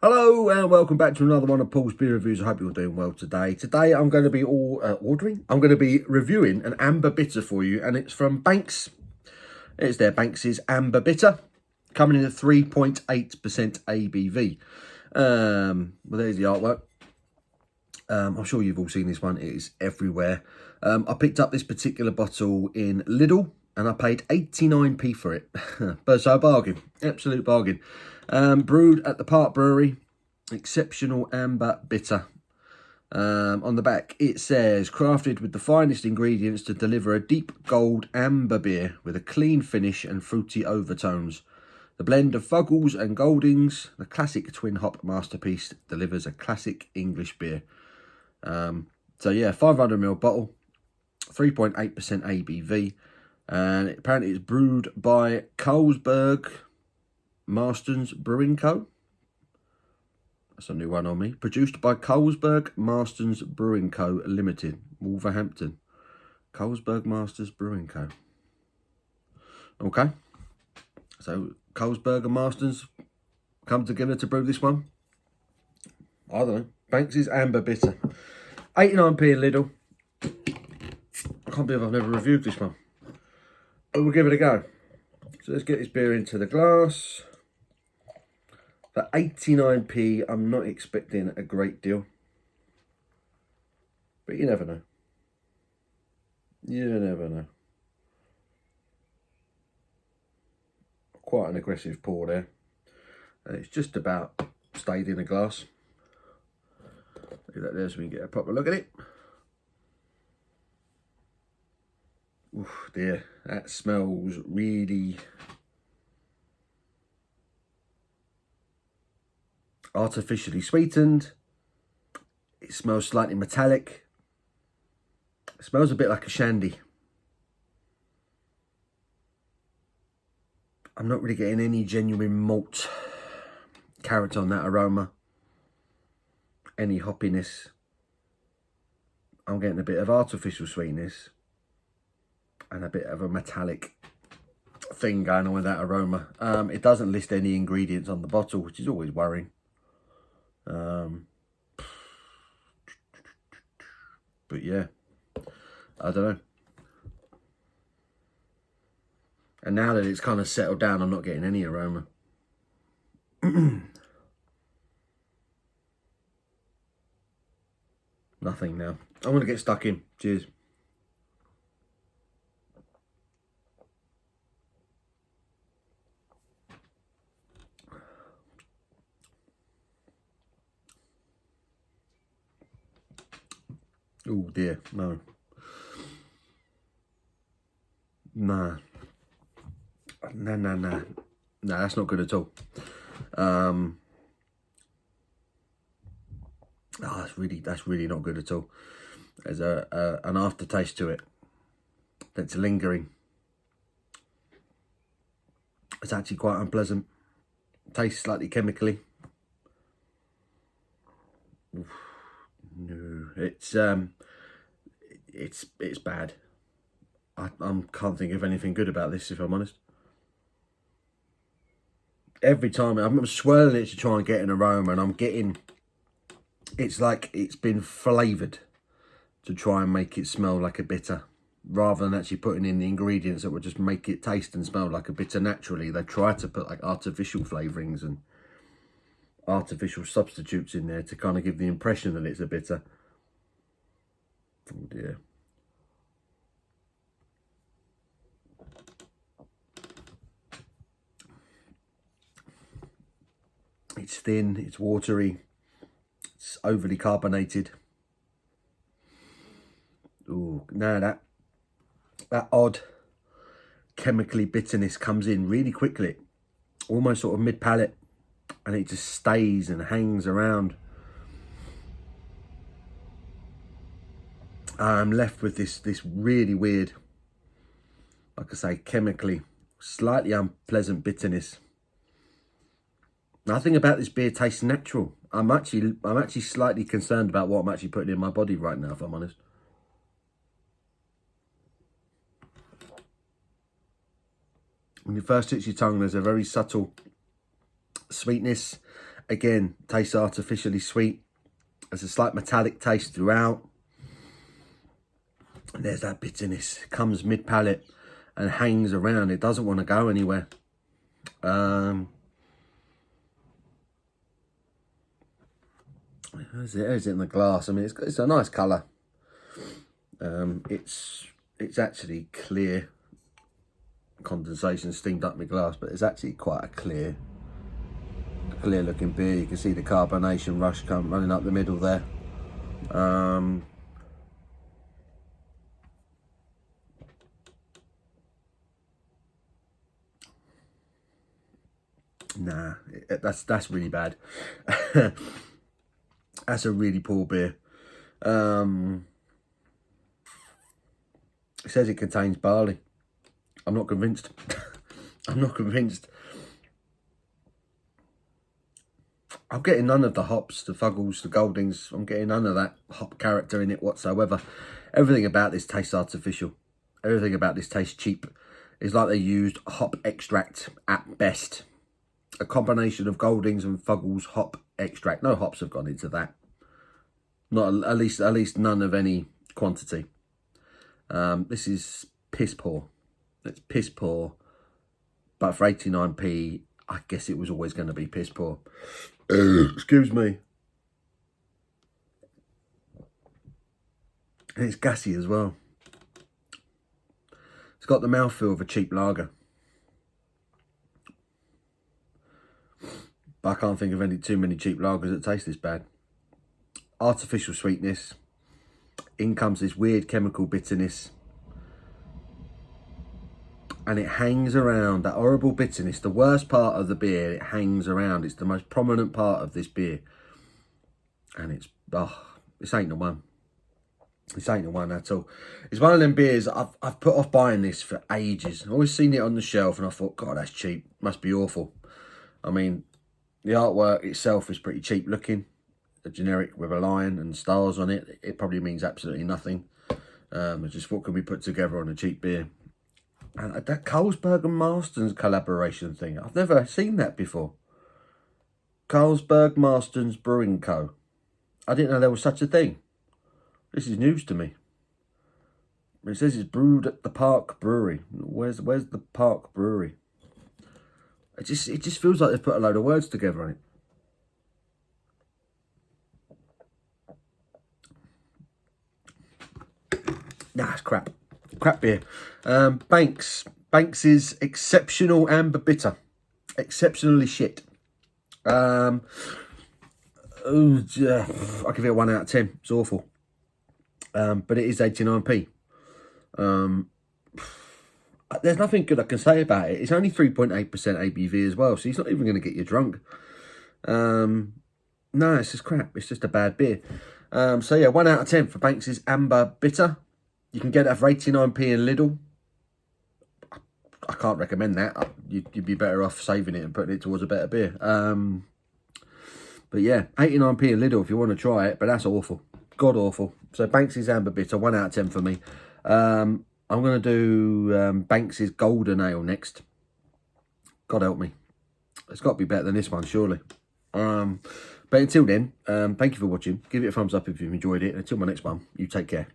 Hello and welcome back to another one of Paul's Beer Reviews. I hope you're doing well today. Today I'm going to be I'm going to be reviewing an Amber Bitter for you, and it's from Banks. It's their Banks's Amber Bitter, coming in at 3.8% ABV. Well, there's the artwork. I'm sure you've all seen this one. It is everywhere. I picked up this particular bottle in Lidl and I paid 89p for it. So a bargain, absolute bargain. Brewed at the Park Brewery, exceptional amber bitter. On the back it says, crafted with the finest ingredients to deliver a deep gold amber beer with a clean finish and fruity overtones. The blend of Fuggles and Goldings, the classic twin hop masterpiece, delivers a classic English beer. So yeah, 500ml bottle, 3.8% ABV, and apparently it's brewed by Carlsberg Marston's Brewing Co. That's a new one on me. Produced by Carlsberg Marston's Brewing Co. Limited, Wolverhampton. Carlsberg Masters Brewing Co. Okay. So Carlsberg and Marston's come together to brew this one. I don't know. Banks's Amber Bitter. 89p in Lidl. I can't believe I've never reviewed this one. But we'll give it a go. So let's get this beer into the glass. For 89p, I'm not expecting a great deal. But you never know. You never know. Quite an aggressive pour there. And it's just about stayed in the glass. Leave that there so we can get a proper look at it. Oof, dear, that smells really artificially sweetened. It smells slightly metallic. It smells a bit like a shandy. I'm not really getting any genuine malt character on that aroma. Any hoppiness. I'm getting a bit of artificial sweetness and a bit of a metallic thing going on with that aroma. It doesn't list any ingredients on the bottle, which is always worrying. But yeah, I don't know. And now that it's kind of settled down, I'm not getting any aroma. Nothing now. I'm going to get stuck in. Cheers. Oh dear, no. Nah. Nah. Nah, that's not good at all. That's really not good at all. There's an aftertaste to it that's lingering. It's actually quite unpleasant. Tastes slightly chemically. Oof, no, it's bad. I can't think of anything good about this, if I'm honest. Every time I'm swirling it to try and get an aroma, and I'm getting, it's like it's been flavoured to try and make it smell like a bitter, rather than actually putting in the ingredients that would just make it taste and smell like a bitter naturally. They try to put like artificial flavourings and artificial substitutes in there to kind of give the impression that it's a bitter. Oh dear. It's thin, it's watery, it's overly carbonated. Ooh, now that odd chemically bitterness comes in really quickly, almost sort of mid-palate, and it just stays and hangs around. I'm left with this really weird, like I say, chemically slightly unpleasant bitterness. Nothing about this beer tastes natural. I'm actually slightly concerned about what I'm actually putting in my body right now, if I'm honest. When you first hit your tongue, there's a very subtle sweetness Again, tastes artificially sweet. There's a slight metallic taste throughout. And there's that bitterness. It comes mid-palate and hangs around. It doesn't want to go anywhere. There's it in the glass. I mean, it's a nice colour. It's actually clear. Condensation steamed up my glass, but it's actually quite a clear looking beer. You can see the carbonation rush running up the middle there. Nah, that's really bad. That's a really poor beer. It says it contains barley. I'm not convinced. I'm not convinced. I'm getting none of the hops, the Fuggles, the Goldings. I'm getting none of that hop character in it whatsoever. Everything about this tastes artificial. Everything about this tastes cheap. It's like they used hop extract at best. A combination of Goldings and Fuggles hop extract. No hops have gone into that. Not at least none of any quantity. This is piss poor. It's piss poor. But for 89p, I guess it was always going to be piss poor. Excuse me. And it's gassy as well. It's got the mouthfeel of a cheap lager. But I can't think of too many cheap lagers that taste this bad. Artificial sweetness. In comes this weird chemical bitterness. And it hangs around, that horrible bitterness, the worst part of the beer, it hangs around. It's the most prominent part of this beer. And this ain't the one. This ain't the one at all. It's one of them beers I've put off buying this for ages. I've always seen it on the shelf and I thought, God, that's cheap. Must be awful. I mean, the artwork itself is pretty cheap looking. A generic with a lion and stars on it. It probably means absolutely nothing. It's just what can we put together on a cheap beer. And that Carlsberg and Marston's collaboration thing, I've never seen that before. Carlsberg Marston's Brewing Co. I didn't know there was such a thing. This is news to me. It says it's brewed at the Park Brewery. Where's the Park Brewery? It just feels like they've put a load of words together on it. Nah, it's crap. Crap beer. Banks is exceptional amber bitter. Exceptionally shit. I'll give it a 1 out of 10. It's awful. But it is 89p. There's nothing good I can say about it. It's only 3.8% ABV as well, so it's not even going to get you drunk. No, it's just crap. It's just a bad beer. So yeah, 1 out of 10 for Banks' Amber Bitter. You can get that for 89p in Lidl. I can't recommend that. You'd be better off saving it and putting it towards a better beer. But yeah, 89p in Lidl if you want to try it, but that's awful. God awful. So Banks' Amber Bitter, 1 out of 10 for me. I'm going to do Banks' Golden Ale next. God help me. It's got to be better than this one, surely. But until then, thank you for watching. Give it a thumbs up if you've enjoyed it. Until my next one, you take care.